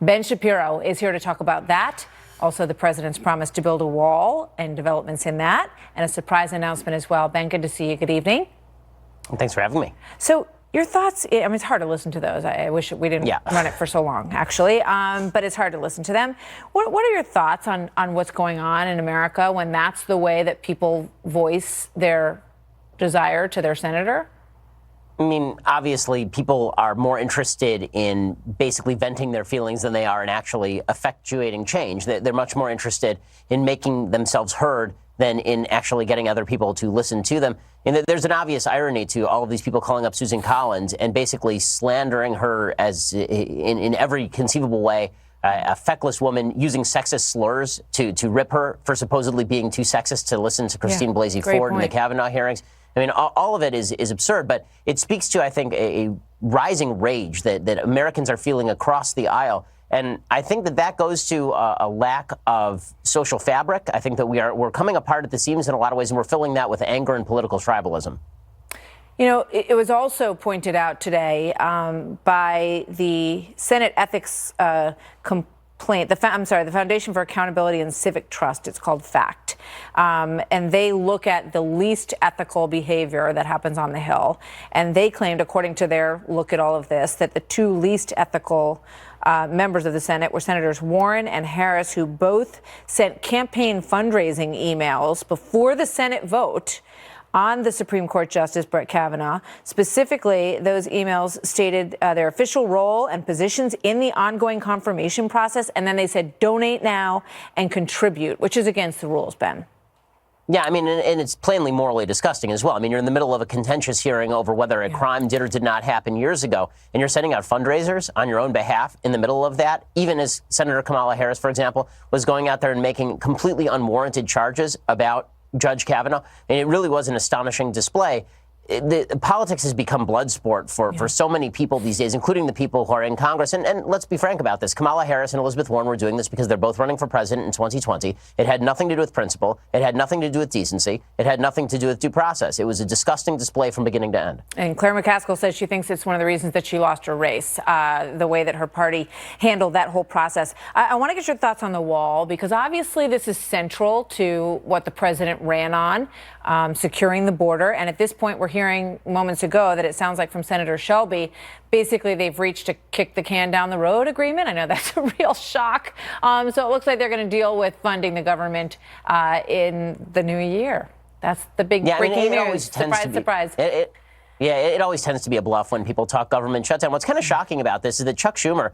Ben Shapiro is here to talk about that. Also, the president's promise to build a wall and developments in that, and a surprise announcement as well. Ben, good to see you. Good evening. Thanks for having me. So your thoughts, I mean, it's hard to listen to those. I wish we didn't run it for so long, actually, but it's hard to listen to them. What are your thoughts on what's going on in America when that's the way that people voice their desire to their senator? I mean, obviously, people are more interested in basically venting their feelings than they are in actually effectuating change. They're much more interested in making themselves heard than in actually getting other people to listen to them. And there's an obvious irony to all of these people calling up Susan Collins and basically slandering her as in every conceivable way, a feckless woman, using sexist slurs to rip her for supposedly being too sexist to listen to Christine Blasey Ford in the Kavanaugh hearings. I mean, all of it is absurd, but it speaks to, I think, a rising rage that Americans are feeling across the aisle. And I think that goes to a lack of social fabric. I think that we're coming apart at the seams in a lot of ways, and we're filling that with anger and political tribalism. You know, it was also pointed out today by the Senate Ethics the Foundation for Accountability and Civic Trust. It's called FACT. And they look at the least ethical behavior that happens on the Hill. And they claimed, according to their look at all of this, that the two least ethical members of the Senate were Senators Warren and Harris, who both sent campaign fundraising emails before the Senate vote on the Supreme Court Justice Brett Kavanaugh. Specifically, those emails stated their official role and positions in the ongoing confirmation process. And then they said, donate now and contribute, which is against the rules, Ben. Yeah, I mean, and it's plainly morally disgusting as well. I mean, you're in the middle of a contentious hearing over whether a crime did or did not happen years ago, and you're sending out fundraisers on your own behalf in the middle of that, even as Senator Kamala Harris, for example, was going out there and making completely unwarranted charges about Judge Kavanaugh. And it really was an astonishing display. Politics has become blood sport for so many people these days, including the people who are in Congress. And let's be frank about this. Kamala Harris and Elizabeth Warren were doing this because they're both running for president in 2020. It had nothing to do with principle. It had nothing to do with decency. It had nothing to do with due process. It was a disgusting display from beginning to end. And Claire McCaskill says she thinks it's one of the reasons that she lost her race, the way that her party handled that whole process. I want to get your thoughts on the wall, because obviously this is central to what the president ran on, securing the border. And at this point, we're hearing moments ago that it sounds like from Senator Shelby, basically they've reached a kick the can down the road agreement. I know that's a real shock. So it looks like they're going to deal with funding the government in the new year. That's the big breaking news. Surprise. It always tends to be a bluff when people talk government shutdown. What's kind of shocking about this is that Chuck Schumer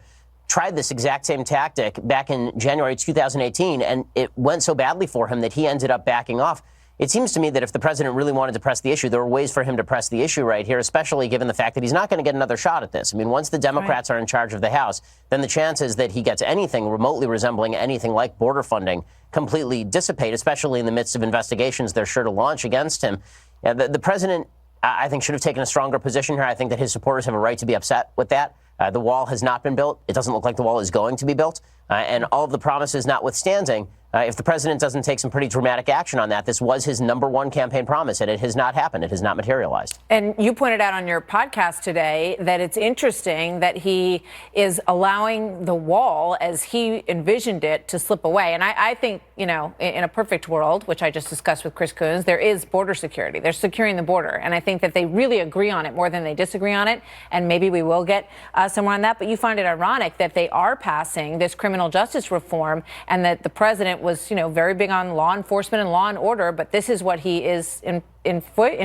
tried this exact same tactic back in January 2018, and it went so badly for him that he ended up backing off. It seems to me that if the president really wanted to press the issue, there were ways for him to press the issue right here, especially given the fact that he's not going to get another shot at this. I mean, once the Democrats are in charge of the House, then the chances that he gets anything remotely resembling anything like border funding completely dissipate, especially in the midst of investigations they're sure to launch against him. The president, I think, should have taken a stronger position here. I think that his supporters have a right to be upset with that. The wall has not been built. It doesn't look like the wall is going to be built. And all of the promises notwithstanding, if the president doesn't take some pretty dramatic action on that, this was his number one campaign promise, and it has not happened. It has not materialized. And you pointed out on your podcast today that it's interesting that he is allowing the wall, as he envisioned it, to slip away. And I think, you know, in a perfect world, which I just discussed with Chris Coons, there is border security. They're securing the border. And I think that they really agree on it more than they disagree on it. And maybe we will get somewhere on that. But you find it ironic that they are passing this criminal justice reform, and that the president was, you know, very big on law enforcement and law and order, but this is what he is in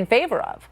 favor of.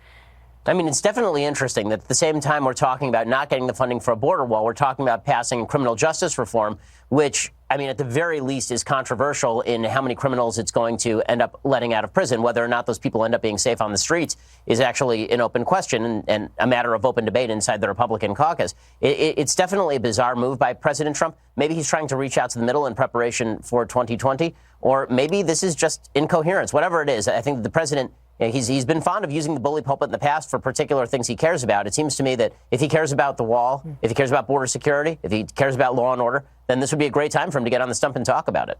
I mean, it's definitely interesting that at the same time we're talking about not getting the funding for a border wall, we're talking about passing criminal justice reform, which, I mean, at the very least is controversial in how many criminals it's going to end up letting out of prison. Whether or not those people end up being safe on the streets is actually an open question and a matter of open debate inside the Republican caucus. It's definitely a bizarre move by President Trump. Maybe he's trying to reach out to the middle in preparation for 2020, or maybe this is just incoherence. Whatever it is, I think the president, he's been fond of using the bully pulpit in the past for particular things he cares about. It seems to me that if he cares about the wall, if he cares about border security, if he cares about law and order, then this would be a great time for him to get on the stump and talk about it.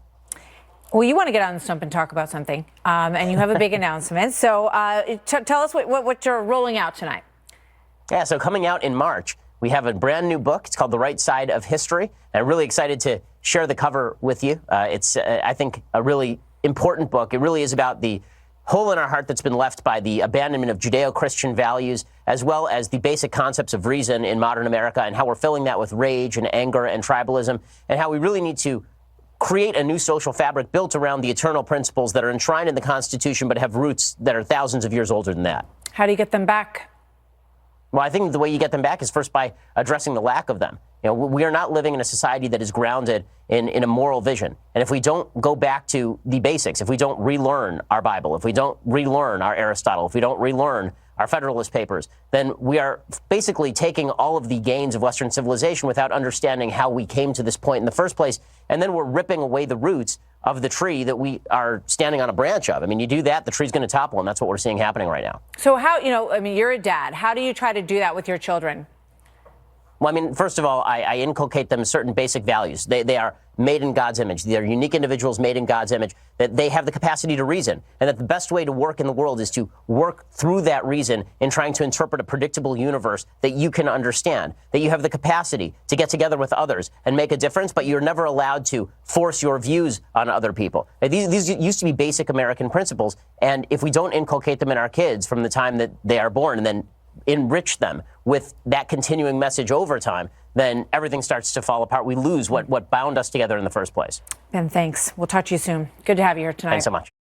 Well, you want to get on the stump and talk about something, and you have a big announcement. So tell us what you're rolling out tonight. Yeah, so coming out in March, we have a brand new book. It's called The Right Side of History. And I'm really excited to share the cover with you. It's, I think, a really important book. It really is about the hole in our heart that's been left by the abandonment of Judeo-Christian values, as well as the basic concepts of reason in modern America, and how we're filling that with rage and anger and tribalism, and how we really need to create a new social fabric built around the eternal principles that are enshrined in the Constitution but have roots that are thousands of years older than that. How do you get them back? Well, I think the way you get them back is first by addressing the lack of them. You know, we are not living in a society that is grounded in a moral vision. And if we don't go back to the basics, if we don't relearn our Bible, if we don't relearn our Aristotle, if we don't relearn our Federalist Papers, then we are basically taking all of the gains of Western civilization without understanding how we came to this point in the first place. And then we're ripping away the roots of the tree that we are standing on a branch of. I mean, you do that, the tree's going to topple, and that's what we're seeing happening right now. So how, I mean, you're a dad. How do you try to do that with your children? Well, I mean, first of all, I inculcate them certain basic values. They are made in God's image. They are unique individuals made in God's image, that they have the capacity to reason, and that the best way to work in the world is to work through that reason in trying to interpret a predictable universe that you can understand, that you have the capacity to get together with others and make a difference, but you're never allowed to force your views on other people. These used to be basic American principles, and if we don't inculcate them in our kids from the time that they are born and then enrich them with that continuing message over time, then everything starts to fall apart. We lose what bound us together in the first place. Ben, thanks. We'll talk to you soon. Good to have you here tonight. Thanks so much.